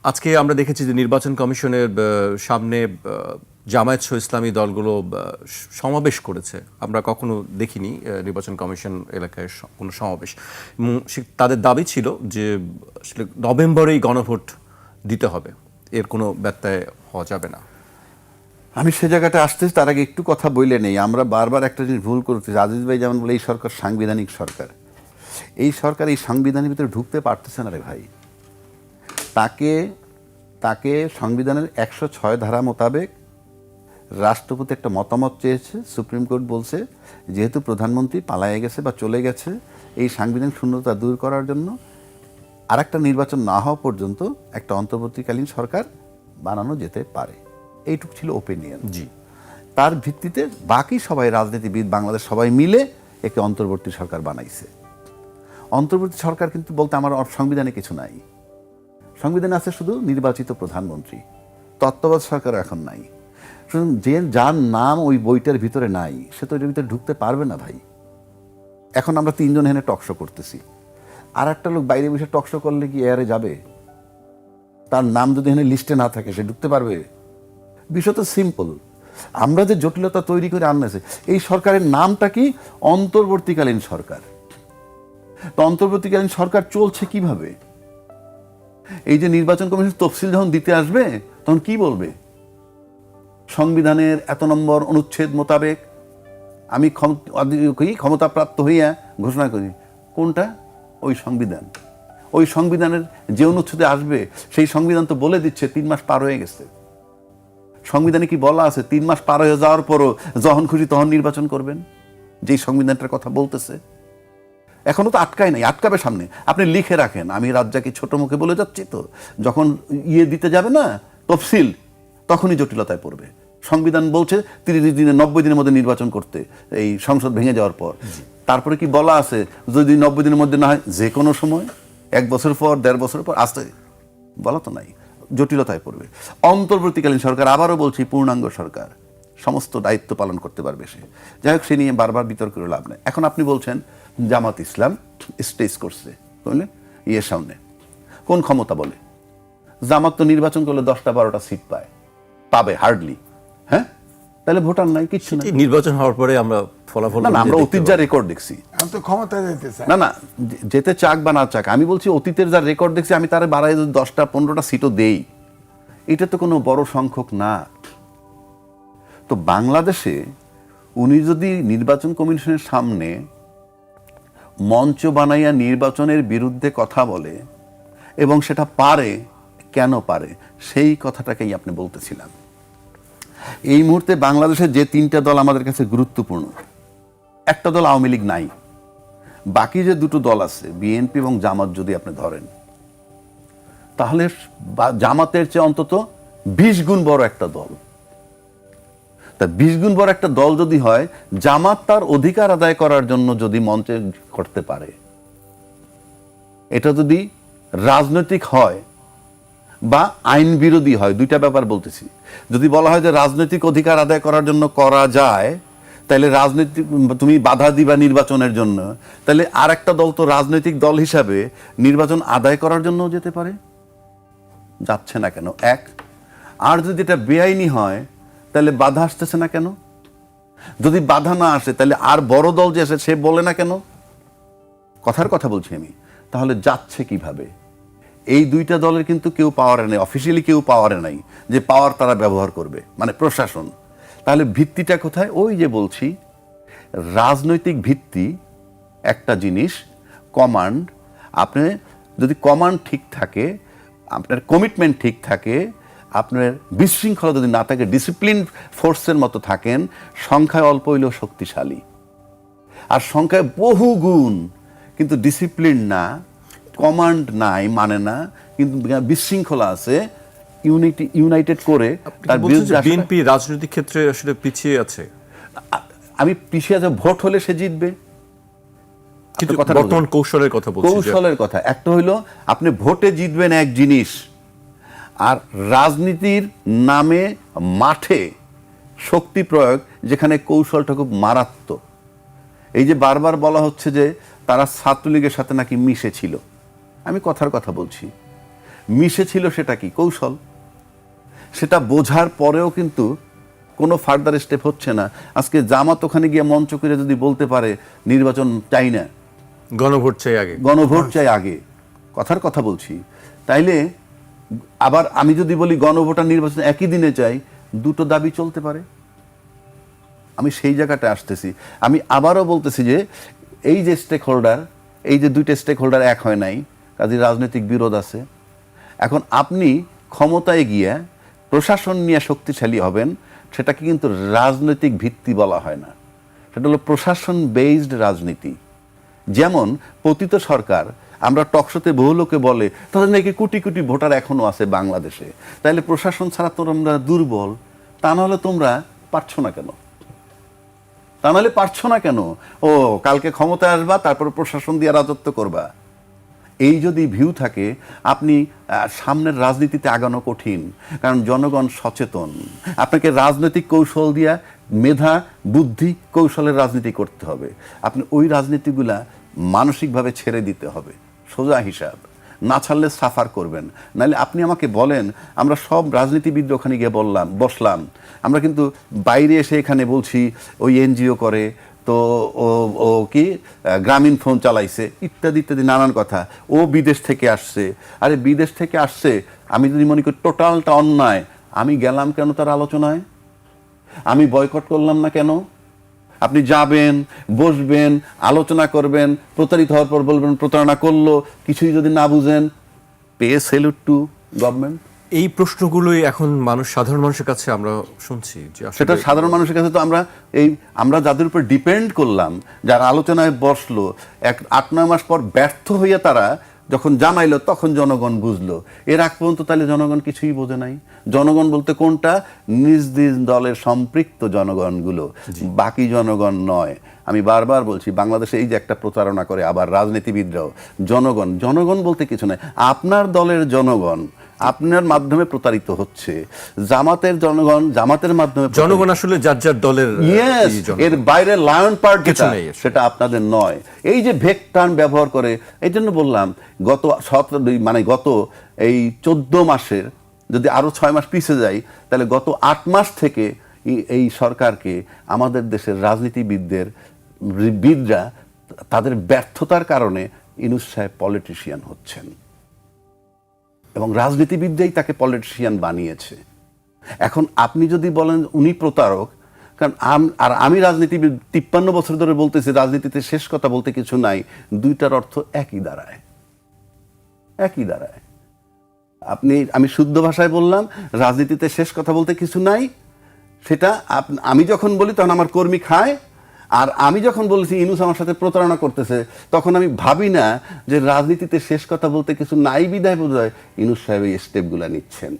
আজকে আমরা দেখেছি যে নির্বাচন কমিশনের সামনে জামায়াত সহ ইসলামী দলগুলো সমাবেশ করেছে। আমরা কখনো দেখিনি নির্বাচন কমিশন এলাকায় কোনো সমাবেশ। তাদের দাবি ছিল যে আসলে নভেম্বরেই গণভোট দিতে হবে, এর কোনো ব্যত্যয় হওয়া যাবে না। আমি সে জায়গাটা আসতেছি, তার আগে একটু কথা বলে নেই। আমরা বারবার একটা জিনিস ভুল করতেছি। আজিজ ভাই যেমন বলে এই সরকার সাংবিধানিক সরকার, এই সরকার এই সংবিধানের ভিতরে ঢুকতে পারতেছে না রে ভাই। তাকে সংবিধানের 106 ধারা মোতাবেক রাষ্ট্রপতি একটা মতামত চেয়েছে। সুপ্রিম কোর্ট বলছে যেহেতু প্রধানমন্ত্রী পালায়ে গেছে বা চলে গেছে, এই সাংবিধানিক শূন্যতা দূর করার জন্য আরেকটা নির্বাচন না হওয়া পর্যন্ত একটা অন্তর্বর্তীকালীন সরকার বানানো যেতে পারে। এইটুকু ছিল ওপিনিয়ন। জি, তার ভিত্তিতে বাকি সবাই রাজনীতিবিদ বাংলাদেশ সবাই মিলে একে অন্তর্বর্তী সরকার বানাইছে। অন্তর্বর্তী সরকার কিন্তু বলতে আমার সংবিধানে কিছু নাই। সংবিধানে আছে শুধু নির্বাচিত প্রধানমন্ত্রী, তত্ত্বাবধায়ক সরকার এখন নাই। যে যার নাম ওই বইটার ভিতরে নাই সে তো এটার ভিতরে ঢুকতে পারবে না ভাই। এখন আমরা তিনজন এখানে টকশো করতেছি, আর একটা লোক বাইরে বসে টকশো করলে কি এয়ারে যাবে? তার নাম যদি এখানে লিস্টে না থাকে সে ঢুকতে পারবে? বিষয় তো সিম্পল। আমরা যে জটিলতা তৈরি করে আনতেছি, এই সরকারের নামটা কি? অন্তর্বর্তীকালীন সরকার। তো অন্তর্বর্তীকালীন সরকার চলছে কিভাবে? এই যে নির্বাচন কমিশন তফসিল যখন দিতে আসবে তখন কি বলবে? সংবিধানের এত নম্বর অনুচ্ছেদ মোতাবেক আমি ক্ষমতাপ্রাপ্ত হইয়া ঘোষণা করি। কোনটা? ওই সংবিধান। ওই সংবিধানের যে অনুচ্ছেদে আসবে সেই সংবিধান তো বলে দিচ্ছে 3 মাস পার হয়ে গেছে। সংবিধানে কি বলা আছে 3 মাস পার হয়ে যাওয়ার পরও যখন খুশি তখন নির্বাচন করবেন? যেই সংবিধানটার কথা বলতেছে এখনো তো আটকায় নাই, আটকাবে সামনে। আপনি লিখে রাখেন, আমি রাজ্জাকে ছোট মুখে বলে যাচ্ছি, তো যখন দিতে যাবে না তফসিল তখনই জটিলতায় পড়বে। সংবিধান বলছে 30 দিনে 90 দিনের মধ্যে নির্বাচন করতে, এই সংসদ ভেঙে যাওয়ার পর। তারপরে কি বলা আছে যদি 90 দিনের মধ্যে না হয় যে কোনো সময়, 1 বছর পর 1.5 বছর পর, আসতে বলা তো নাই। জটিলতায় পড়বে। অন্তর্বর্তীকালীন সরকার, আবারও বলছি, পূর্ণাঙ্গ সরকার, সমস্ত দায়িত্ব পালন করতে পারবে সে। যাই হোক, সে নিয়ে বারবার বিতর্ক করে লাভ নেই। এখন আপনি বলছেন জামাত ইসলাম স্টেজ করছে, বুঝলেন, সামনে কোন ক্ষমতা বলে? জামাত তো নির্বাচন করলে 10-12টা সিট পাবে হার্ডলি। হ্যাঁ, তাহলে ভোটার নাই, কিচ্ছু নাই। নির্বাচন হওয়ার পরে আমরা ফলাফল না, আমরা অতীত যা রেকর্ড দেখছি, ক্ষমতা যেতে চাই না যেতে চাক বা না চাক, আমি বলছি অতীতের যা রেকর্ড দেখছি, আমি তার বাড়াই 10-15টা সিটও দেই, এটা তো কোনো বড় সংখ্যক না। তো বাংলাদেশে উনি যদি নির্বাচন কমিশনের সামনে মঞ্চ বানাইয়া নির্বাচনের বিরুদ্ধে কথা বলে এবং সেটা পারে, কেন পারে সেই কথাটাকেই আপনি বলতেছিলাম। এই মুহূর্তে বাংলাদেশের যে 3টা দল আমাদের কাছে গুরুত্বপূর্ণ, একটা দল আওয়ামী লীগ নাই, বাকি যে 2টো দল আছে বিএনপি এবং জামাত, যদি আপনি ধরেন তাহলে জামাতের চেয়ে অন্তত 20 গুণ বড় একটা দল। তা 20 গুণ বড় একটা দল যদি হয়, জামাত তার অধিকার আদায় করার জন্য যদি মঞ্চে করতে পারে, এটা যদি রাজনৈতিক হয় বা আইন বিরোধী হয়, 2টা ব্যাপার বলতেছি। যদি বলা হয় যে রাজনৈতিক অধিকার আদায় করার জন্য করা যায়, তাহলে রাজনৈতিক তুমি বাধা দিবা নির্বাচনের জন্য, তাহলে আর একটা দল তো রাজনৈতিক দল হিসাবে নির্বাচন আদায় করার জন্য যেতে পারে, যাচ্ছে না কেন? এক। আর যদি এটা বেআইনি হয় তাহলে বাধা আসতেছে না কেন? যদি বাধা না আসে তাহলে আর বড় দল যে আসে সে বলে না কেন? কথার কথা বলছি আমি। তাহলে যাচ্ছে কিভাবে? এই 2টা দলের কিন্তু কেউ পাওয়ারে নেই, অফিসিয়ালি কেউ পাওয়ারে নাই যে পাওয়ার তারা ব্যবহার করবে, মানে প্রশাসন। তাহলে ভিত্তিটা কোথায়? ওই যে বলছি, রাজনৈতিক ভিত্তি একটা জিনিস, কমান্ড। আপনি যদি কমান্ড ঠিক থাকে, আপনার কমিটমেন্ট ঠিক থাকে, আপনার বিশৃঙ্খলা যদি না থাকে, ডিসিপ্লিন ফোর্সের মতো থাকেন, সংখ্যায় অল্প হইলেও শক্তিশালী, আর সংখ্যায় বহু গুণ কিন্তু ডিসিপ্লিন না, কমান্ড নাই, মানে না, কিন্তু বিশৃঙ্খলা আছে, ইউনাইটেড করে তার বিরুদ্ধে। বিএনপি রাজনৈতিক ক্ষেত্রে আসলে পিছিয়ে আছে। আমি পিছিয়ে আছে, ভোট হলে সে জিতবে, কিন্তু বর্তমান কৌশলের কথা বলছি। কৌশলের কথা একটা হইলো আপনি ভোটে জিতবেন এক জিনিস, আর রাজনীতির নামে মাঠে শক্তি প্রয়োগ, যেখানে কৌশলটা খুব মারাত্মক। এই যে বারবার বলা হচ্ছে যে তারা ছাত্রলীগের সাথে নাকি মিশে ছিল, আমি কথার কথা বলছি, মিশে ছিল সেটা কি? কৌশল। সেটা বোঝার পরেও কিন্তু কোনো ফার্দার স্টেপ হচ্ছে না। আজকে জামাত ওখানে গিয়ে মঞ্চ করে যদি বলতে পারে নির্বাচন চাই না, গণভোট চাই আগে, গণভোট চাই আগে, কথার কথা বলছি, তাইলে আবার আমি যদি বলি গণভোট আর নির্বাচন একই দিনে চাই, দুটো দাবি চলতে পারে। আমি সেই জায়গাটা আসতেছি। আমি আবারও বলতেছি যে এই যে স্টেক হোল্ডার, এই যে দুইটা স্টেক হোল্ডার এক হয় নাই, কাজে রাজনৈতিক বিরোধ আছে। এখন আপনি ক্ষমতায় গিয়ে প্রশাসন নিয়ে শক্তিশালী হবেন, সেটাকে কিন্তু রাজনৈতিক ভিত্তি বলা হয় না, সেটা হলো প্রশাসন বেসড রাজনীতি। যেমন পতিত সরকার, আমরা টকশোতে বহু লোকে বলে তাদের নাকি কোটি কোটি ভোটার এখনো আছে বাংলাদেশে, তাইলে প্রশাসন ছাড়া তোমরা দুর্বল, তা নাহলে তোমরা পারছো না কেন? তা নাহলে পারছো না কেন? ও কালকে ক্ষমতায় আসবা, তারপর প্রশাসন দিয়ে রাজত্ব করবা। এই যদি ভিউ থাকে, আপনি সামনের রাজনীতিতে আগানো কঠিন, কারণ জনগণ সচেতন। আপনাকে রাজনৈতিক কৌশল দিয়া মেধা বুদ্ধি কৌশলের রাজনীতি করতে হবে। আপনি ওই রাজনীতিগুলা মানসিকভাবে ছেড়ে দিতে হবে, সোজা হিসাব। না ছাড়লে সাফার করবেন। নাহলে আপনি আমাকে বলেন, আমরা সব রাজনীতিবিদ ওখানে গিয়ে বসলাম, আমরা কিন্তু বাইরে এসে এখানে বলছি ওই এনজিও করে, তো ও কি গ্রামীণ ফোন চালাইছে, ইত্যাদি ইত্যাদি নানান কথা, ও বিদেশ থেকে আসছে। আরে বিদেশ থেকে আসছে, আমি যদি মনে করি টোটালটা অন্যায়, আমি গেলাম কেন তার আলোচনায়? আমি বয়কট করলাম না কেন? আপনি যাবেন, বসবেন, আলোচনা করবেন, প্রতারিত হওয়ার পর বলবেন প্রতারণা করলো, কিছুই যদি না বুঝেন, পে স্যালুট টু গভর্নমেন্ট। এই প্রশ্নগুলোই এখন সাধারণ মানুষের কাছে আমরা শুনছি যে সেটা সাধারণ মানুষের কাছে তো আমরা যাদের উপর ডিপেন্ড করলাম, যারা আলোচনায় বসলো, 8-9 মাস পর ব্যর্থ হইয়া তারা যখন জানাইলো, তখন জনগণ বুঝলো। এর আগ পর্যন্ত তাহলে জনগণ কিছুই বোঝে নাই। জনগণ বলতে কোনটা? নিজ নিজ দলের সম্পৃক্ত জনগণগুলো, বাকি জনগণ নয়। আমি বারবার বলছি, বাংলাদেশে এই যে একটা প্রতারণা করে আবার রাজনীতিবিদরাও, জনগণ বলতে কিছু নাই। আপনার দলের জনগণ আপনার মাধ্যমে প্রতারিত হচ্ছে, জামাতের জনগণ জামাতের মাধ্যমে। জনগণ আসলে যার যার দলের, এর বাইরে লায়ন পার্ট যেটা, সেটা আপনাদের নয়। এই যে ভেক টার্ম ব্যবহার করে, এই জন্য বললাম গত 14 মাসের যদি আরো 6 মাস পিছিয়ে যাই, তাহলে গত 8 মাস থেকে এই সরকারকে আমাদের দেশের রাজনীতিবিদরা তাদের ব্যর্থতার কারণে ইউনূস সাহেব পলিটিশিয়ান হচ্ছেন, এবং রাজনীতিবিদরাই তাকে পলিটিশিয়ান বানিয়েছে। এখন আপনি যদি বলেন উনি প্রতারক, কারণ আমি রাজনীতিবিদ 53 বছর ধরে বলতেছি রাজনীতিতে শেষ কথা বলতে কিছু নাই, দুইটার অর্থ একই দাঁড়ায়। আমি শুদ্ধ ভাষায় বললাম রাজনীতিতে শেষ কথা বলতে কিছু নাই, সেটা আমি যখন বলি তখন আমার কর্মী খায়, আর আমি যখন বলেছি ইউনূস আমার সাথে প্রতারণা করতেছে, তখন আমি ভাবি না যে রাজনীতিতে শেষ কথা বলতে কিছু নাই বিধায় বোধহয় ইউনূস সাহেব এই স্টেপগুলো নিচ্ছেন।